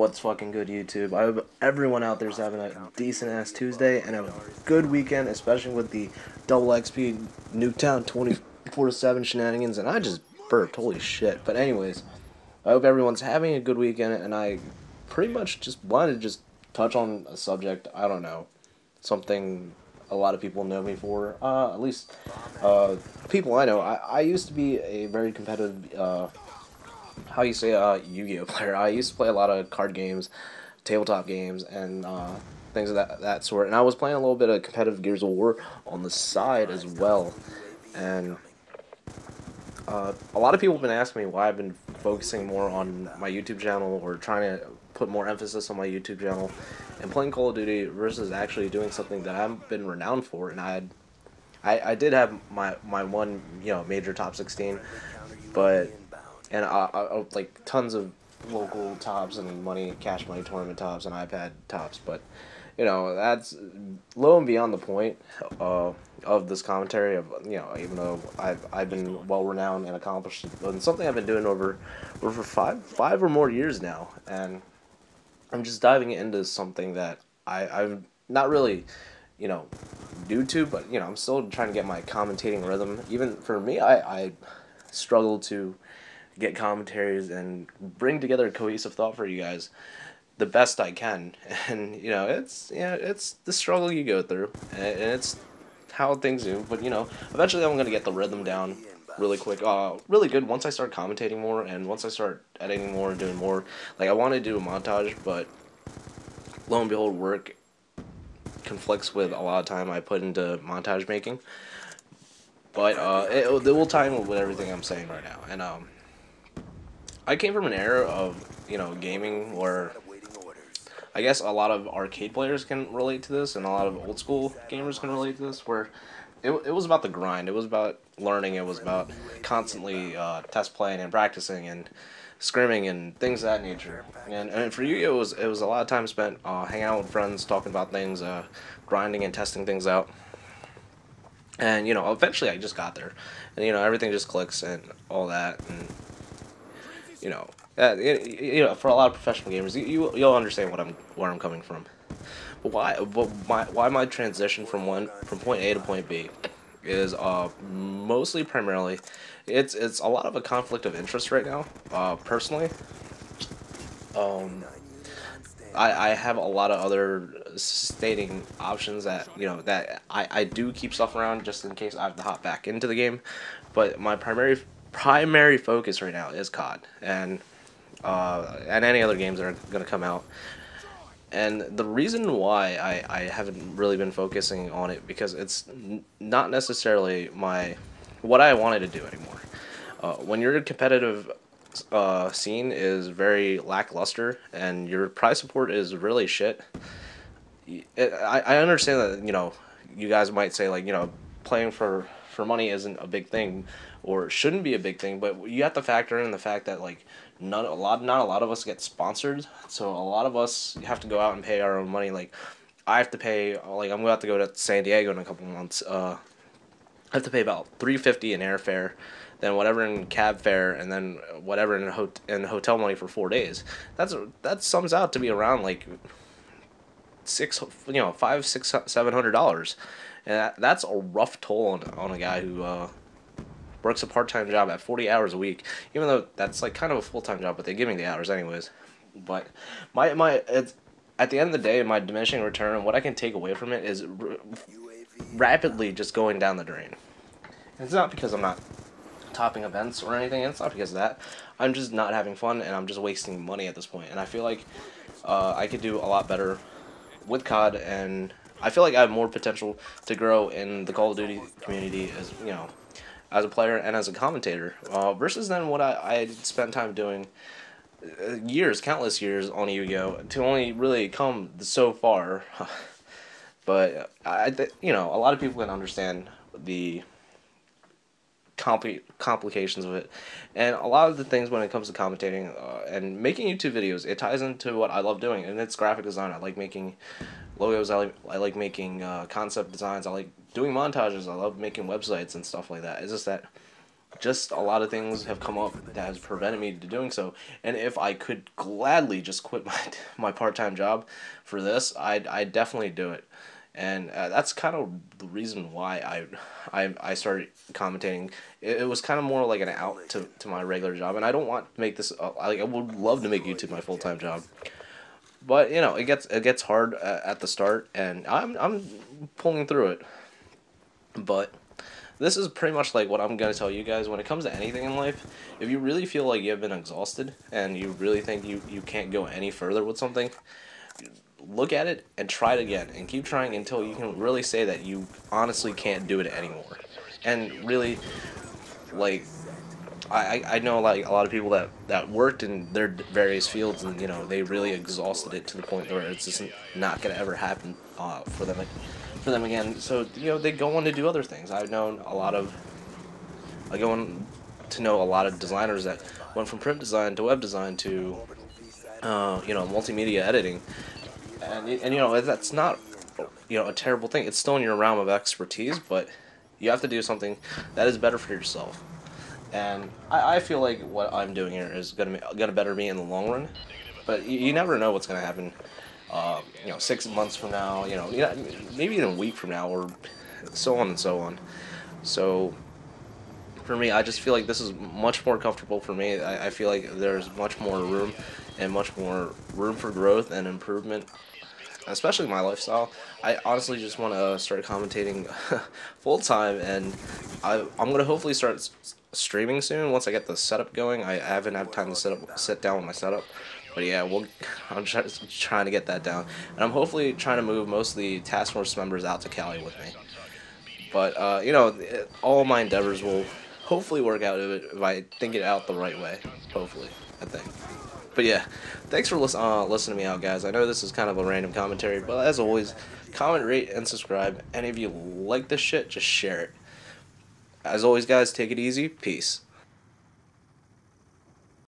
What's fucking good, YouTube? I hope everyone out there's having a decent ass Tuesday and a good weekend, especially with the double XP Nuketown 24/7 shenanigans. And I just burped, holy shit. But anyways, I hope everyone's having a good weekend, and I pretty much just wanted to just touch on a subject. I don't know, something a lot of people know me for. At least people I know. I used to be a very competitive how you say Yu-Gi-Oh player. I used to play a lot of card games, tabletop games, and things of that sort. And I was playing a little bit of competitive Gears of War on the side as well. And a lot of people have been asking me why I've been focusing more on my YouTube channel, or trying to put more emphasis on my YouTube channel and playing Call of Duty versus actually doing something that I've been renowned for. And I did have my one major top 16, but and like tons of local tops and cash money tournament tops and iPad tops, but that's low and beyond the point of this commentary. Of even though I've been well renowned and accomplished, and something I've been doing over for five or more years now, and I'm just diving into something that I'm not really new to, but I'm still trying to get my commentating rhythm. Even for me, I struggle to get commentaries and bring together a cohesive thought for you guys the best I can. And it's the struggle you go through, and it's how things do. But eventually I'm gonna get the rhythm down really quick, really good once I start commentating more, and once I start editing more and doing more. Like, I want to do a montage, but lo and behold, work conflicts with a lot of time I put into montage making. But it will tie in with everything I'm saying right now. And I came from an era of gaming where I guess a lot of arcade players can relate to this, and a lot of old school gamers can relate to this, where it was about the grind. It was about learning. It was about constantly test playing and practicing and scrimming and things of that nature. And for you, it was a lot of time spent hanging out with friends, talking about things, grinding and testing things out. And eventually I just got there, and everything just clicks and all that. And for a lot of professional gamers, you'll understand where I'm coming from. But why my transition from point A to point B is mostly primarily it's a lot of a conflict of interest right now. Personally, I have a lot of other stating options that that I do keep stuff around just in case I have to hop back into the game, but my primary focus right now is COD and any other games that are going to come out. And the reason why I haven't really been focusing on it, because it's not necessarily what I wanted to do anymore. When your competitive scene is very lackluster and your prize support is really shit, I understand that you guys might say, like, playing for money isn't a big thing, or shouldn't be a big thing, but you have to factor in the fact that, like, not a lot of us get sponsored, so a lot of us have to go out and pay our own money. Like, I have to pay, like, I'm going to have to go to San Diego in a couple months. I have to pay about $350 in airfare, then whatever in cab fare, and then whatever in hotel money for 4 days. That sums out to be around like $700, and that's a rough toll on a guy who works a part-time job at 40 hours a week, even though that's like kind of a full-time job, but they give me the hours anyways. But it's, at the end of the day, my diminishing return and what I can take away from it is rapidly just going down the drain. And it's not because I'm not topping events or anything. It's not because of that. I'm just not having fun, and I'm just wasting money at this point. And I feel like I could do a lot better with COD, and I feel like I have more potential to grow in the Call of Duty community as a player and as a commentator, versus then what I spent time doing countless years on Yu-Gi-Oh, to only really come so far. But a lot of people can understand the complications of it, and a lot of the things when it comes to commentating and making YouTube videos, it ties into what I love doing, and it's graphic design. I like making logos. I like making concept designs. I like doing montages. I love making websites and stuff like that. It's just that just a lot of things have come up that has prevented me to doing so. And if I could gladly just quit my part-time job for this, I'd definitely do it. And that's kind of the reason why I started commentating. It was kind of more like an out to my regular job, and I don't want to make this like I would love to make YouTube my full-time job, but you know it gets hard at the start, and I'm pulling through it. But this is pretty much like what I'm going to tell you guys when it comes to anything in life. If you really feel like you have been exhausted and you really think you can't go any further with something, look at it and try it again and keep trying until you can really say that you honestly can't do it anymore. And really, like, I know like a lot of people that worked in their various fields, and you know they really exhausted it to the point where it's just not gonna ever happen for them again. So you know they go on to do other things. I go on to know a lot of designers that went from print design to web design to you know, multimedia editing, and you know that's not, you know, a terrible thing. It's still in your realm of expertise, but you have to do something that is better for yourself. And I feel like what I'm doing here is gonna better me in the long run, but you never know what's gonna happen. You know, 6 months from now, you know, yeah, maybe even a week from now, or so on and so on. So for me, I just feel like this is much more comfortable for me. I feel like there's much more room and much more room for growth and improvement, especially my lifestyle. I honestly just want to start commentating full time, and I'm gonna hopefully start streaming soon once I get the setup going. I haven't had time to sit down with my setup, but yeah, I'm trying to get that down, and I'm hopefully trying to move most of the task force members out to Cali with me. But you know, all my endeavors will hopefully work out if I think it out the right way. Hopefully, I think. But yeah, thanks for listening to me out, guys. I know this is kind of a random commentary, but as always, comment, rate, and subscribe. And if you like this shit, just share it. As always, guys, take it easy. Peace.